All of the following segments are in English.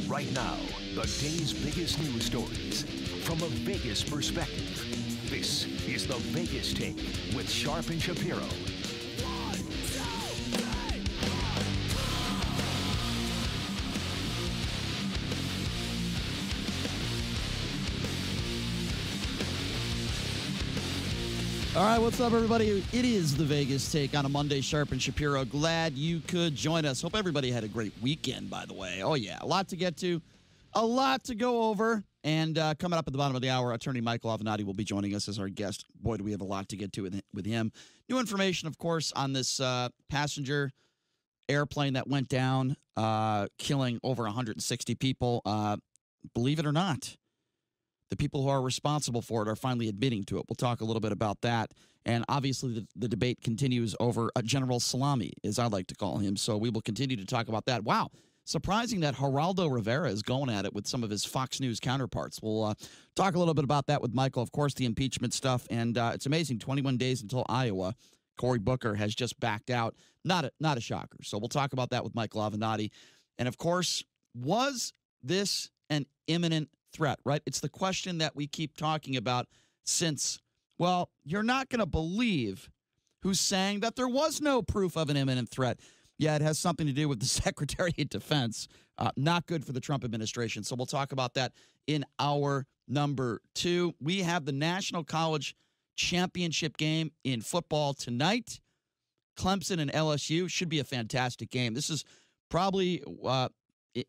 Right now, the day's biggest news stories from a Vegas perspective. This is the Vegas Take with Sharp and Shapiro. All right, what's up, everybody? It is the Vegas Take on a Monday. Sharp and Shapiro, glad you could join us. Hope everybody had a great weekend, by the way. Oh, yeah, a lot to get to, a lot to go over. And coming up at the bottom of the hour, attorney Michael Avenatti will be joining us as our guest. Boy, do we have a lot to get to with him. New information, of course, on this passenger airplane that went down, killing over 160 people. Believe it or not, the people who are responsible for it are finally admitting to it. We'll talk a little bit about that. And obviously, the debate continues over General Salami, as I like to call him. So we will continue to talk about that. Wow. Surprising that Geraldo Rivera is going at it with some of his Fox News counterparts. We'll talk a little bit about that with Michael. Of course, the impeachment stuff. And it's amazing, 21 days until Iowa. Cory Booker has just backed out. Not a shocker. So we'll talk about that with Michael Avenatti. And, of course, was this an imminent threat, right? It's the question that we keep talking about since, well, you're not going to believe who's saying that there was no proof of an imminent threat. Yeah, it has something to do with the Secretary of Defense. Not good for the Trump administration. So we'll talk about that in hour number 2. We have the National College Championship game in football tonight. Clemson and LSU should be a fantastic game. This is probably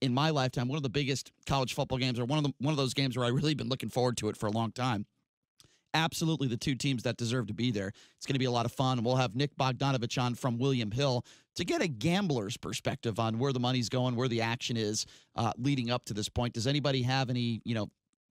in my lifetime, one of the biggest college football games, or one of those games where I really been looking forward to it for a long time. Absolutely the two teams that deserve to be there. It's going to be a lot of fun. We'll have Nick Bogdanovich on from William Hill to get a gambler's perspective on where the money's going, where the action is leading up to this point. Does anybody have any,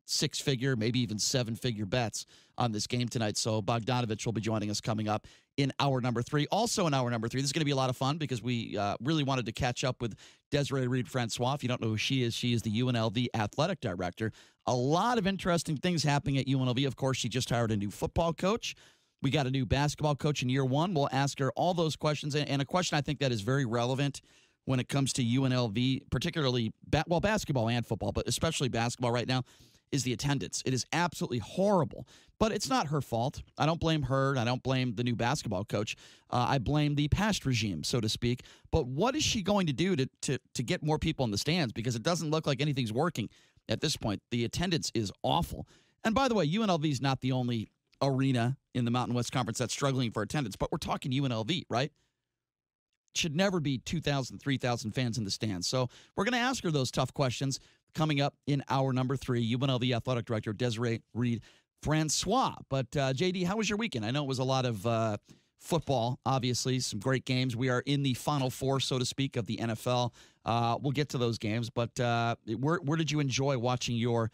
six-figure, maybe even seven-figure bets on this game tonight? So Bogdanovich will be joining us coming up in hour number 3. Also in hour number 3, this is going to be a lot of fun because we really wanted to catch up with Desiree Reed-Francois. If you don't know who she is the UNLV athletic director. A lot of interesting things happening at UNLV. Of course, she just hired a new football coach. We got a new basketball coach in year 1. We'll ask her all those questions. And a question I think that is very relevant when it comes to UNLV, particularly, basketball and football, but especially basketball right now, is the attendance. It is absolutely horrible, but it's not her fault. I don't blame her. I don't blame the new basketball coach. I blame the past regime, so to speak. But what is she going to do to get more people in the stands? Because it doesn't look like anything's working at this point. The attendance is awful. And by the way, UNLV is not the only arena in the Mountain West Conference that's struggling for attendance, but we're talking UNLV, right? Should never be 2,000, 3,000 fans in the stands. So we're going to ask her those tough questions coming up in hour number 3. UNLV athletic director Desiree Reed-Francois. But, JD, how was your weekend? I know it was a lot of football, obviously, some great games. We are in the Final Four, so to speak, of the NFL. We'll get to those games. But where did you enjoy watching your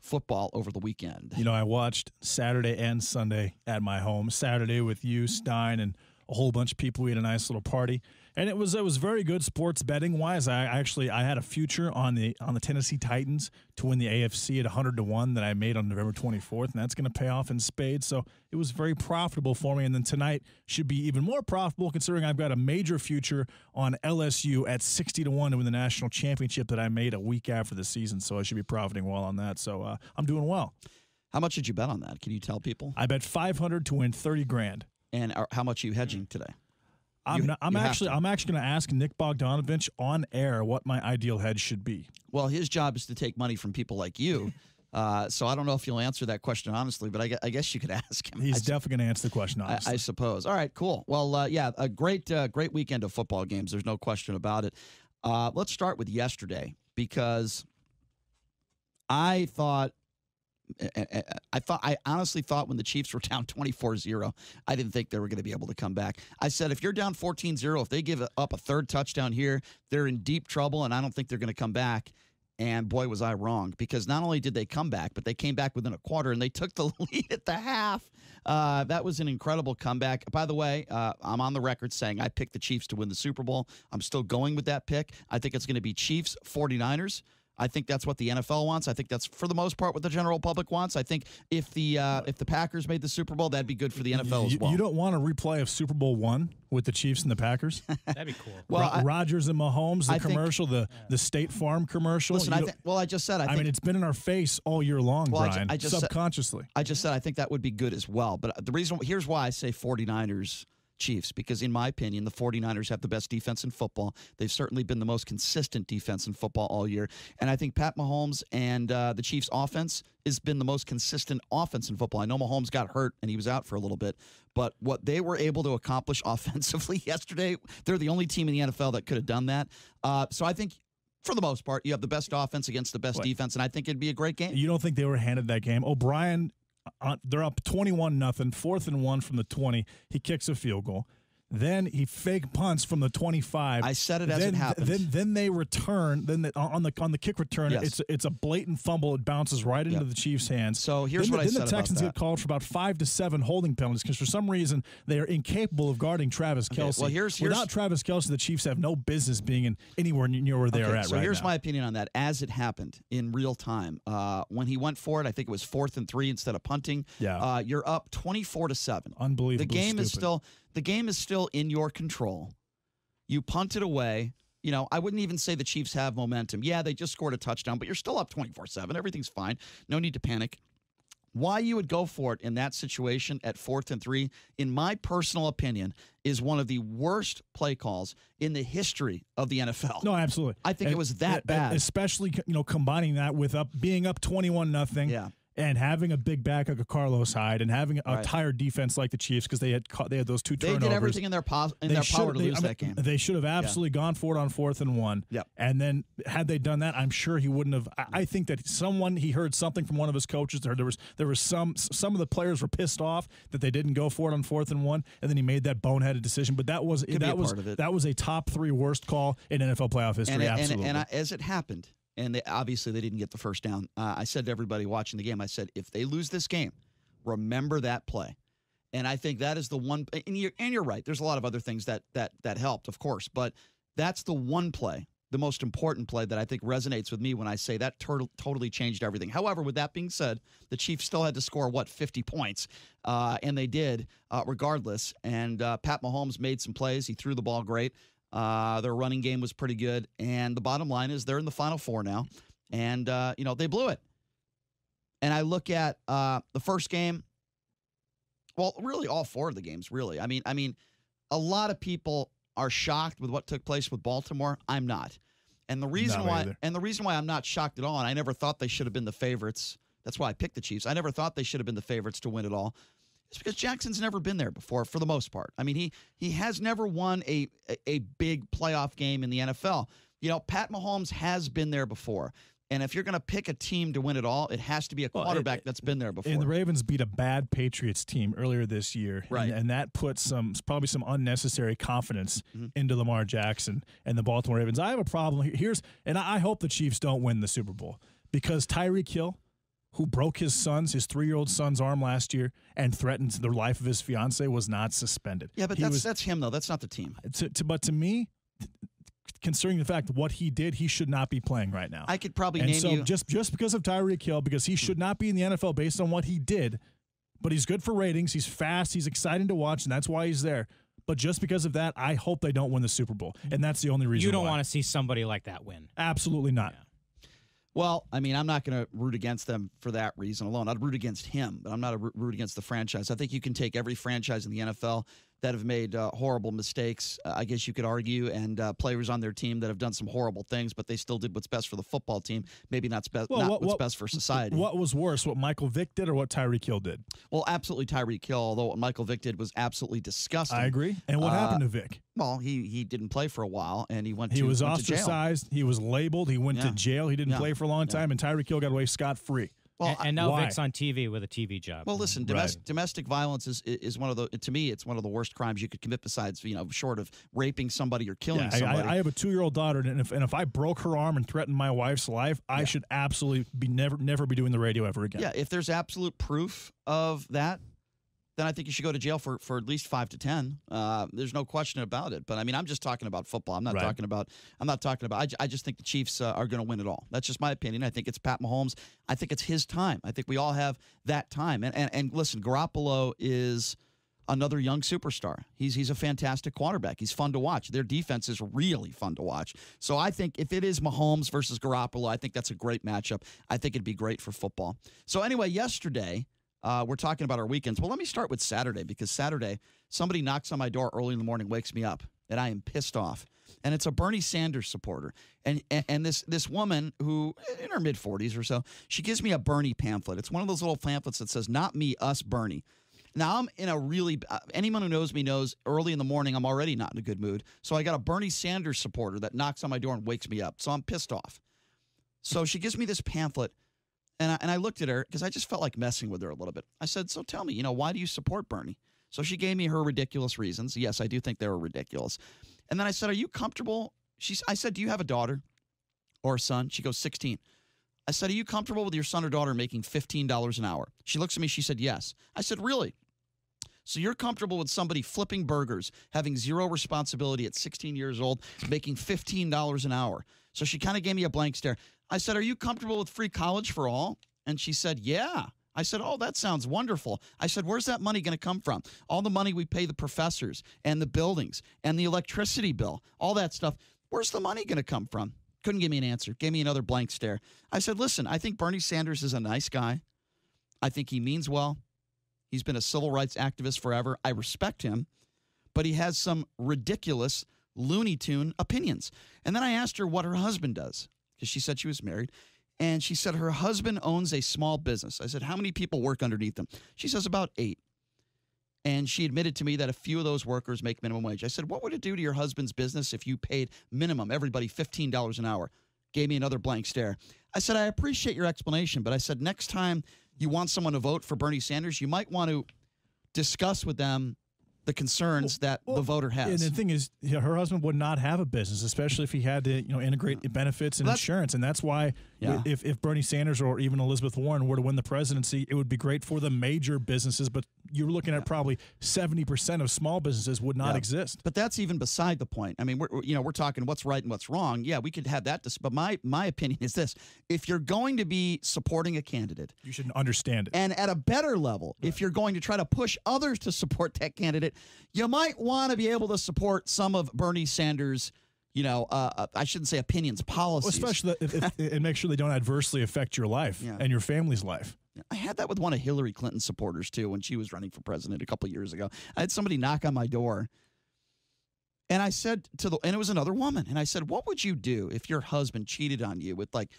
football over the weekend? I watched Saturday and Sunday at my home. Saturday with you, Stein, and a whole bunch of people. We had a nice little party, and it was very good sports betting wise. I had a future on the Tennessee Titans to win the AFC at 100-1 that I made on November 24th, and that's going to pay off in spades. So it was very profitable for me. And then tonight should be even more profitable considering I've got a major future on LSU at 60-1 to win the national championship that I made a week after the season. So I should be profiting well on that. So I'm doing well. How much did you bet on that? Can you tell people? I bet $500 to win $30,000. And how much are you hedging today? I'm actually going to ask Nick Bogdanovich on air what my ideal hedge should be. Well, his job is to take money from people like you. So I don't know if you'll answer that question honestly, but I guess you could ask him. He's definitely going to answer the question honestly. I suppose. All right, cool. Well, a great weekend of football games. There's no question about it. Let's start with yesterday because I honestly thought when the Chiefs were down 24-0, I didn't think they were going to be able to come back. I said, if you're down 14-0, if they give up a third touchdown here, they're in deep trouble, and I don't think they're going to come back. And boy, was I wrong, because not only did they come back, but they came back within a quarter, and they took the lead at the half. That was an incredible comeback. By the way, I'm on the record saying I picked the Chiefs to win the Super Bowl. I'm still going with that pick. I think it's going to be Chiefs, 49ers. I think that's what the NFL wants. I think that's, for the most part, what the general public wants. I think if the Packers made the Super Bowl, that'd be good for the NFL as well. You don't want a replay of Super Bowl I with the Chiefs and the Packers? That'd be cool. Well, Rodgers and Mahomes, the commercial, the State Farm commercial. Listen, I just said, I mean, it's been in our face all year long, Brian, subconsciously. I just said I think that would be good as well. But here's why I say 49ers Chiefs, because in my opinion, the 49ers have the best defense in football. They've certainly been the most consistent defense in football all year. And I think Pat Mahomes and the Chiefs offense has been the most consistent offense in football. I know Mahomes got hurt and he was out for a little bit, but what they were able to accomplish offensively yesterday, they're the only team in the NFL that could have done that. So I think, for the most part, you have the best offense against the best defense, and I think it'd be a great game. You don't think they were handed that game? O'Brien, they're up 21-0, 4th and 1 from the 20. He kicks a field goal. Then he fake punts from the 25. I said it as it happened. Then they return. On the kick return, yes. it's a blatant fumble. It bounces right into the Chiefs' hands. So here's what I said about that. Then the Texans get called for about 5 to 7 holding penalties because for some reason they are incapable of guarding Travis Kelce. Well, without Travis Kelce, the Chiefs have no business being anywhere near where they're at so right now. Here's my opinion on that. As it happened in real time, when he went for it, I think it was 4th and 3 instead of punting. Yeah. You're up 24-7. Unbelievable. The game is still in your control. You punt it away. You know, I wouldn't even say the Chiefs have momentum. Yeah, they just scored a touchdown, but you're still up 24-7. Everything's fine. No need to panic. Why you would go for it in that situation at 4th and 3, in my personal opinion, is one of the worst play calls in the history of the NFL. No, absolutely. I think it was that bad. Especially, combining that with being up 21-0. Yeah. And having a big back like a Carlos Hyde and having a tired defense like the Chiefs because they had those two turnovers. They did everything in their power to lose that game. They should have absolutely gone for it on 4th and 1. Yep. And then had they done that, I'm sure he wouldn't have. I think that he heard something from one of his coaches. There was some of the players were pissed off that they didn't go for it on 4th and 1, and then he made that boneheaded decision. But that was a top 3 worst call in NFL playoff history. Absolutely. And as it happened. And obviously they didn't get the first down. I said to everybody watching the game, I said, if they lose this game, remember that play. And I think that is the one. And you're right. There's a lot of other things that helped, of course. But that's the one play, the most important play that I think resonates with me when I say that totally changed everything. However, with that being said, the Chiefs still had to score, 50 points? And they did, regardless. And Pat Mahomes made some plays. He threw the ball great. Their running game was pretty good, and the bottom line is they're in the Final Four now, and they blew it. And I look at the first game. Well, really, all 4 of the games. Really, I mean, a lot of people are shocked with what took place with Baltimore. I'm not, and the reason why I'm not shocked at all, and I never thought they should have been the favorites. That's why I picked the Chiefs. I never thought they should have been the favorites to win it all. It's because Jackson's never been there before, for the most part. I mean, he has never won a big playoff game in the NFL. Pat Mahomes has been there before. And if you're going to pick a team to win it all, it has to be a quarterback that's been there before. And the Ravens beat a bad Patriots team earlier this year. Right. And that put probably some unnecessary confidence into Lamar Jackson and the Baltimore Ravens. I have a problem here. And I hope the Chiefs don't win the Super Bowl because Tyreek Hill, who broke his 3-year-old son's arm last year and threatened the life of his fiance, was not suspended. Yeah, but that's him, though. That's not the team. But to me, considering the fact what he did, he should not be playing right now. I could probably name you. Just because of Tyreek Hill, because he should not be in the NFL based on what he did, but he's good for ratings. He's fast. He's exciting to watch, and that's why he's there. But just because of that, I hope they don't win the Super Bowl, and that's the only reason You don't want to see somebody like that win. Absolutely not. Yeah. Well, I mean, I'm not going to root against them for that reason alone. I'd root against him, but I'm not a root against the franchise. I think you can take every franchise in the NFL that have made horrible mistakes, I guess you could argue, and players on their team that have done some horrible things, but they still did what's best for the football team, maybe not what's best for society. What was worse, what Michael Vick did or what Tyreek Hill did? Well, absolutely Tyreek Hill, although what Michael Vick did was absolutely disgusting. I agree. And what happened to Vick? Well, he didn't play for a while, and he was ostracized. To jail. He was labeled. He went to jail. He didn't play for a long time, and Tyreek Hill got away scot-free. Well, and now Vic's on TV with a TV job. Well, listen, domestic violence is one of the, to me, it's one of the worst crimes you could commit besides, short of raping somebody or killing somebody. I have a 2-year-old daughter, and if I broke her arm and threatened my wife's life, I should absolutely never be doing the radio ever again. Yeah, if there's absolute proof of that, then I think you should go to jail for at least 5 to 10. There's no question about it. But I mean, I'm just talking about football. I'm not talking about. I just think the Chiefs are going to win it all. That's just my opinion. I think it's Pat Mahomes. I think it's his time. I think we all have that time. And listen, Garoppolo is another young superstar. He's a fantastic quarterback. He's fun to watch. Their defense is really fun to watch. So I think if it is Mahomes versus Garoppolo, I think that's a great matchup. I think it'd be great for football. So anyway, yesterday, we're talking about our weekends. Well, let me start with Saturday, because Saturday, somebody knocks on my door early in the morning, wakes me up, and I am pissed off. And it's a Bernie Sanders supporter. And this woman who, in her mid-40s or so, she gives me a Bernie pamphlet. It's one of those little pamphlets that says, "Not me, us, Bernie." Now, I'm in a really anyone who knows me knows early in the morning I'm already not in a good mood. So I got a Bernie Sanders supporter that knocks on my door and wakes me up. So I'm pissed off. So she gives me this pamphlet, and I looked at her because I just felt like messing with her a little bit. I said, "So tell me, why do you support Bernie?" So she gave me her ridiculous reasons. Yes, I do think they were ridiculous. And then I said, "Are you comfortable?" I said, "Do you have a daughter or a son?" She goes, 16. I said, "Are you comfortable with your son or daughter making $15 an hour?" She looks at me. She said, "Yes." I said, "Really? So you're comfortable with somebody flipping burgers, having zero responsibility at 16 years old, making $15 an hour?" So she kind of gave me a blank stare. I said, "Are you comfortable with free college for all?" And she said, "Yeah." I said, "Oh, that sounds wonderful." I said, "Where's that money going to come from? All the money we pay the professors and the buildings and the electricity bill, all that stuff. Where's the money going to come from?" Couldn't give me an answer. Gave me another blank stare. I said, "Listen, I think Bernie Sanders is a nice guy. I think he means well. He's been a civil rights activist forever. I respect him, but he has some ridiculous Looney Tune opinions." And then I asked her what her husband does, because she said she was married. And she said her husband owns a small business. I said, "How many people work underneath him?" She says, "About 8. And she admitted to me that a few of those workers make minimum wage. I said, "What would it do to your husband's business if you paid minimum, everybody $15 an hour?" Gave me another blank stare. I said, "I appreciate your explanation, but I said, next time you want someone to vote for Bernie Sanders, you might want to discuss with them the concerns that the voter has." And the thing is, her husband would not have a business, especially if he had to, integrate benefits and insurance. And that's why if Bernie Sanders or even Elizabeth Warren were to win the presidency, it would be great for the major businesses. But you're looking at probably 70% of small businesses would not exist. But that's even beside the point. I mean, we're talking what's right and what's wrong. Yeah, we could have that. But my opinion is this: if you're going to be supporting a candidate, you should understand it. And at a better level, if you're going to try to push others to support that candidate, you might want to be able to support some of Bernie Sanders' I shouldn't say opinions, policies. Well, especially and make sure they don't adversely affect your life and your family's life. I had that with one of Hillary Clinton's supporters, too, when she was running for president a couple of years ago. I had somebody knock on my door, and I said and it was another woman, and I said, "What would you do if your husband cheated on you with like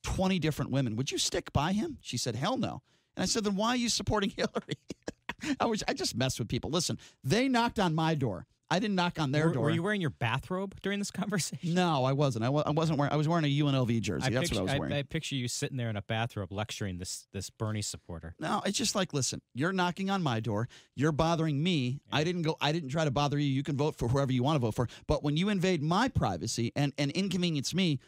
20 different women? Would you stick by him?" She said, "Hell no." And I said, "Then why are you supporting Hillary?" I just mess with people. Listen, they knocked on my door. I didn't knock on their door. Were you wearing your bathrobe during this conversation? No, I wasn't. I wasn't wearing. I was wearing a UNLV jersey. That's what I was wearing. I picture you sitting there in a bathrobe lecturing this Bernie supporter. No, it's just like, listen, you're knocking on my door. You're bothering me. Yeah. I didn't try to bother you. You can vote for whoever you want to vote for. But when you invade my privacy and inconvenience me,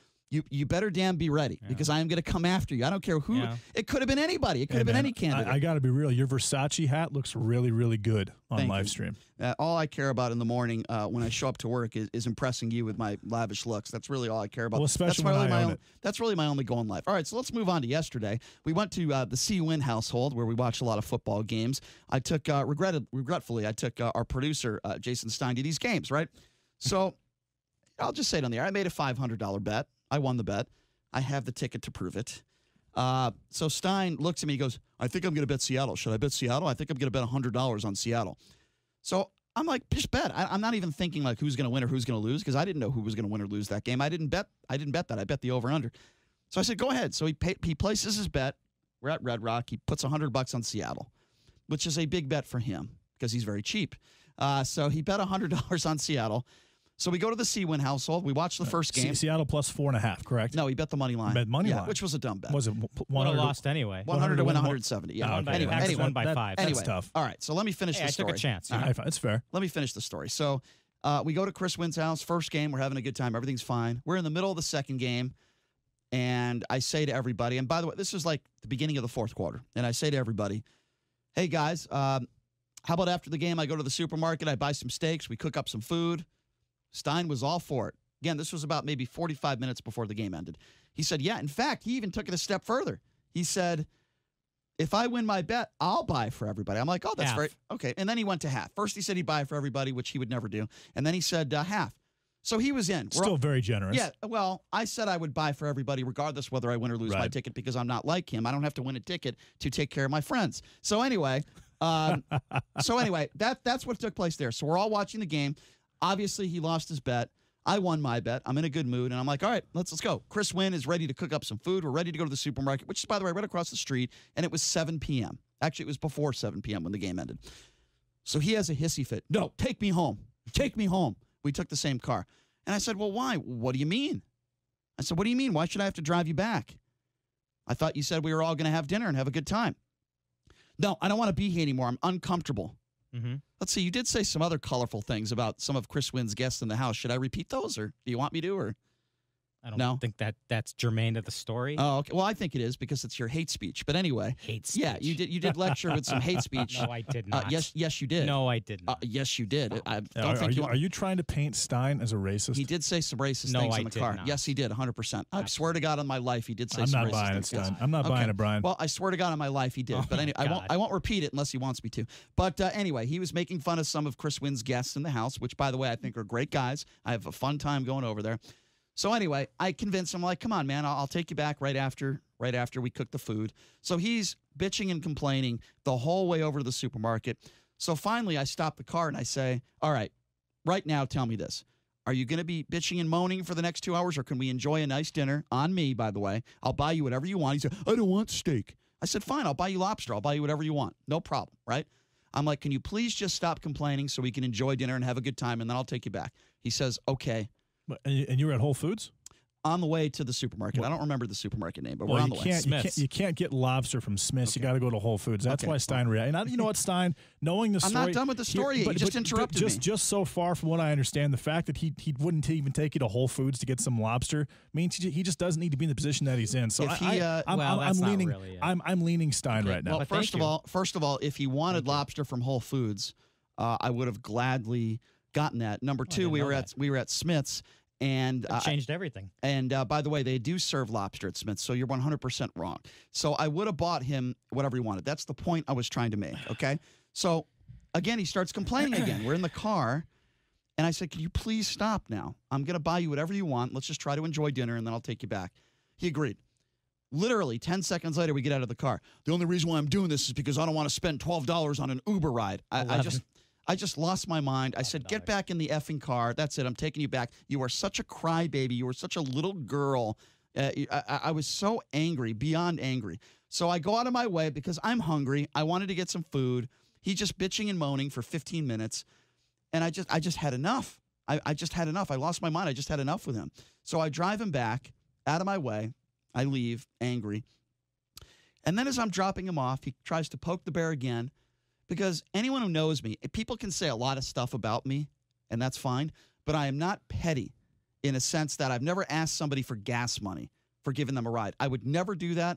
you better damn be ready, because I am going to come after you. I don't care who. Yeah. It could have been anybody. It could have been any candidate. I got to be real. Your Versace hat looks really, really good on live stream. All I care about in the morning when I show up to work is impressing you with my lavish looks. That's really all I care about. Well, especially when I own it. That's really my only goal in life. All right, so let's move on to yesterday. We went to the C-Win household, where we watched a lot of football games. I took, regretfully, our producer, Jason Stein, to these games, right? So I'll just say it on the air. I made a $500 bet. I won the bet. I have the ticket to prove it. So Stein looks at me. He goes, "I think I'm going to bet Seattle. Should I bet Seattle? I think I'm going to bet $100 on Seattle." So I'm like, just bet. I'm not even thinking like who's going to win or who's going to lose, because I didn't know who was going to win or lose that game. I didn't bet that. I bet the over/under. So I said, "Go ahead." So he places his bet. We're at Red Rock. He puts $100 on Seattle, which is a big bet for him because he's very cheap. So he bet $100 on Seattle. So we go to the C-Win household. We watch the first game. Seattle plus 4.5, correct? No, he bet the money line. Bet money line, which was a dumb bet. Was it 100 lost anyway? 100 to win 170. Yeah. Anyway, won by 5. Anyway, that's tough. All right, so let me finish the story. I took a chance. It's fair. Let me finish the story. So we go to Chris Wynn's house. First game, we're having a good time. Everything's fine. We're in the middle of the second game, and I say to everybody, and by the way, this is like the beginning of the fourth quarter, and I say to everybody, "Hey, guys, How about after the game, I go to the supermarket, I buy some steaks, we cook up some food. Stein was all for it. Again, this was about maybe 45 minutes before the game ended. He said, yeah, in fact, he even took it a step further. He said, if I win my bet, I'll buy for everybody. I'm like, oh, that's half. great. Okay. And then he went to half. First, he said he'd buy for everybody, which he would never do. And then he said half. So he was in. Still very generous. Yeah. Well, I said I would buy for everybody regardless whether I win or lose my ticket because I'm not like him. I don't have to win a ticket to take care of my friends. So anyway, that's what took place there. So we're all watching the game. Obviously, he lost his bet. I won my bet. I'm in a good mood, and I'm like, all right, let's go. Chris Wynn is ready to cook up some food. We're ready to go to the supermarket, which is, by the way, right across the street, and it was 7 p.m. Actually, it was before 7 p.m. when the game ended. So he has a hissy fit. No, take me home. Take me home. We took the same car. And I said, well, why? What do you mean? I said, what do you mean? Why should I have to drive you back? I thought you said we were all going to have dinner and have a good time. No, I don't want to be here anymore. I'm uncomfortable. Mm-hmm. Let's see. You did say some other colorful things about some of Chris Wynn's guests in the house. Should I repeat those, or do you want me to? Or I don't think that's germane to the story. Oh, okay. Well, I think it is because it's your hate speech. But anyway, Hate speech. yeah, you did lecture with some hate speech. No, I did not. Yes, you did. No, I did not. Yes, you did. I don't think Are you trying to paint Stein as a racist? He did say some racist No, things I in the did car. not. Yes, he did, 100%. I swear to God on my life, he did say some racist things. I'm not buying it, Stein. Yes. I'm not buying it, Brian. Well, I swear to God on my life, he did. Oh but anyway, God. I won't repeat it unless he wants me to. But anyway, he was making fun of some of Chris Wynn's guests in the house, which, by the way, I think are great guys. I have a fun time going over there. So anyway, I convinced him, like, come on, man, I'll take you back right after we cook the food. So he's bitching and complaining the whole way over to the supermarket. So finally, I stop the car and I say, all right, right now, tell me this. Are you going to be bitching and moaning for the next 2 hours, or can we enjoy a nice dinner on me, by the way? I'll buy you whatever you want. He said, I don't want steak. I said, fine, I'll buy you lobster. I'll buy you whatever you want. No problem, right? I'm like, can you please just stop complaining so we can enjoy dinner and have a good time, and then I'll take you back. He says, okay. And you were at Whole Foods? On the way to the supermarket. Well, I don't remember the supermarket name, but we're on the way. You can't get lobster from Smith's. Okay. You got to go to Whole Foods. That's why Stein reacted. And you know what, Stein? Knowing the story, I'm not done with the story yet. You just interrupted me. Just so far from what I understand, the fact that he wouldn't even take you to Whole Foods to get some lobster means he just doesn't need to be in the position that he's in. So I'm leaning Stein right now. Well, first of all, if he wanted lobster from Whole Foods, I would have gladly gotten that. Number two, we were at Smith's. And changed everything. And by the way, they do serve lobster at Smith's, so you're 100% wrong. So I would have bought him whatever he wanted. That's the point I was trying to make, okay? So, again, he starts complaining again. We're in the car, and I said, can you please stop now? I'm going to buy you whatever you want. Let's just try to enjoy dinner, and then I'll take you back. He agreed. Literally 10 seconds later, we get out of the car. The only reason why I'm doing this is because I don't want to spend $12 on an Uber ride. I just lost my mind. I said, get back in the effing car. That's it. I'm taking you back. You are such a crybaby. You were such a little girl. I was so angry, beyond angry. So I go out of my way because I'm hungry. I wanted to get some food. He's just bitching and moaning for 15 minutes. And I just had enough. I just had enough. I lost my mind. I just had enough with him. So I drive him back out of my way. I leave angry. And then as I'm dropping him off, he tries to poke the bear again. Because anyone who knows me, people can say a lot of stuff about me, and that's fine, but I am not petty in a sense that I've never asked somebody for gas money for giving them a ride. I would never do that.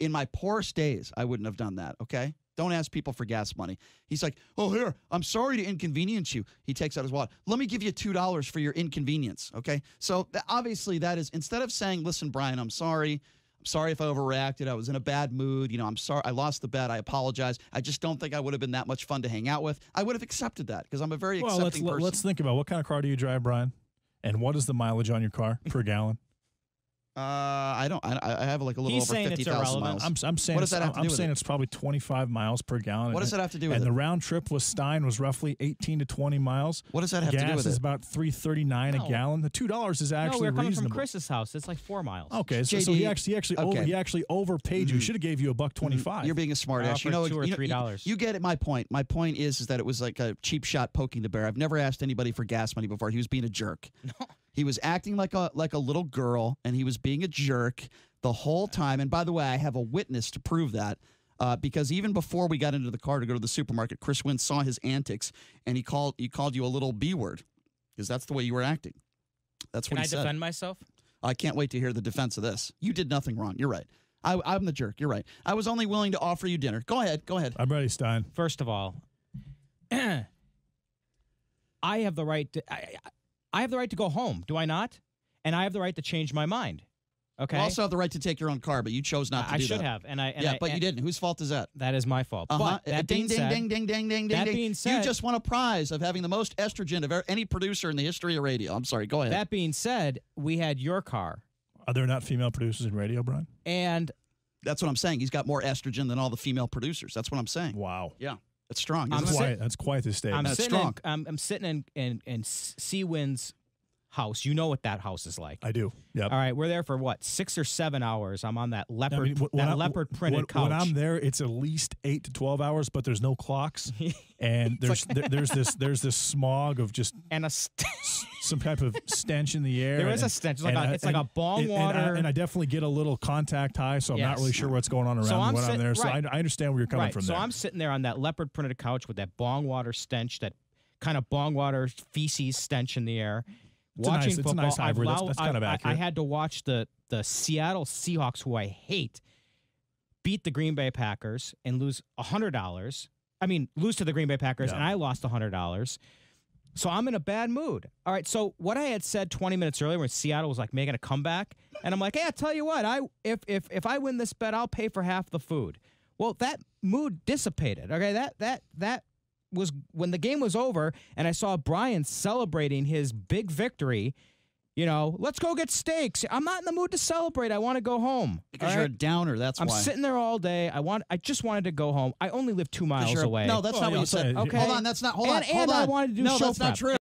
In my poorest days, I wouldn't have done that, okay? Don't ask people for gas money. He's like, oh, here, I'm sorry to inconvenience you. He takes out his wallet. Let me give you $2 for your inconvenience, okay? So obviously that is, instead of saying, listen, Brian, I'm sorry if I overreacted. I was in a bad mood. I'm sorry. I lost the bet. I apologize. I just don't think I would have been that much fun to hang out with. I would have accepted that because I'm a very accepting person. Let's think about what kind of car do you drive, Brian? And what is the mileage on your car per gallon? I don't. I have like a little over 50,000 miles. I'm saying. What does that have to do with it? I'm saying it's probably 25 miles per gallon. What does that have to do with it? And the round trip with Stein was roughly 18 to 20 miles. What does that have to do with it? Gas is about $3.39 a gallon. The $2 is actually we're coming reasonable. from Chris's house. It's like 4 miles. Okay, so he actually overpaid you. Should have gave you $1.25. You're being a smart ass. $2 or $3. You get it. My point. My point is that it was like a cheap shot poking the bear. I've never asked anybody for gas money before. He was being a jerk. No. He was acting like a little girl, and he was being a jerk the whole time. And by the way, I have a witness to prove that because even before we got into the car to go to the supermarket, Chris Wynn saw his antics, and he called you a little B word because that's the way you were acting. That's what he said. Can I defend myself? I can't wait to hear the defense of this. You did nothing wrong. You're right. I'm the jerk. You're right. I was only willing to offer you dinner. Go ahead. I'm ready, Stein. First of all, I have the right to I have the right to go home, do I not? And I have the right to change my mind. Okay. You also have the right to take your own car, but you chose not to do that. I should have, but you didn't. Whose fault is that? That is my fault. Uh-huh. But that ding, being said, ding, ding, ding, ding, ding, that ding. being said, You just won a prize of having the most estrogen of any producer in the history of radio. I'm sorry. Go ahead. that being said, we had your car, Are there not female producers in radio, Brian? and That's what I'm saying. He's got more estrogen than all the female producers. That's what I'm saying. Wow. Yeah. It's strong. I'm isn't it? That's quite the statement. I'm That's sitting strong. I'm sitting in Seawind's house. You know what that house is like. I do. Yep. All right, we're there for what, 6 or 7 hours. I'm on that leopard, I mean, when leopard printed couch. When I'm there, it's at least 8 to 12 hours, but there's no clocks, and there's this smog of just and some type of stench in the air. There is a stench. It's like a bong water. And I definitely get a little contact high, so I'm not Yes. really sure what's going on around So me I'm when I'm sit- there. So right. I understand where you're coming from So there. I'm sitting there on that leopard printed couch with that bong water stench, that kind of bong water feces stench in the air. Watching it's a football, nice hybrid. That's kind of I accurate. had to watch the Seattle Seahawks, who I hate, beat the Green Bay Packers and lose $100. I mean, lose to the Green Bay Packers, and I lost $100. So I'm in a bad mood. All right, so what I had said 20 minutes earlier when Seattle was like making a comeback, and I'm like, hey, I tell you what, if I win this bet, I'll pay for half the food. Well, that mood dissipated. Okay, that was when the game was over, and I saw Brian celebrating his big victory. You know, let's go get steaks. I'm not in the mood to celebrate. I want to go home. Because you're a downer. That's I'm why. sitting there all day. I just wanted to go home. I only live 2 miles away. No, that's not what you said. saying- Okay. Hold on. That's not. Hold on. And Hold I on. wanted to do no, show that's not prep. true.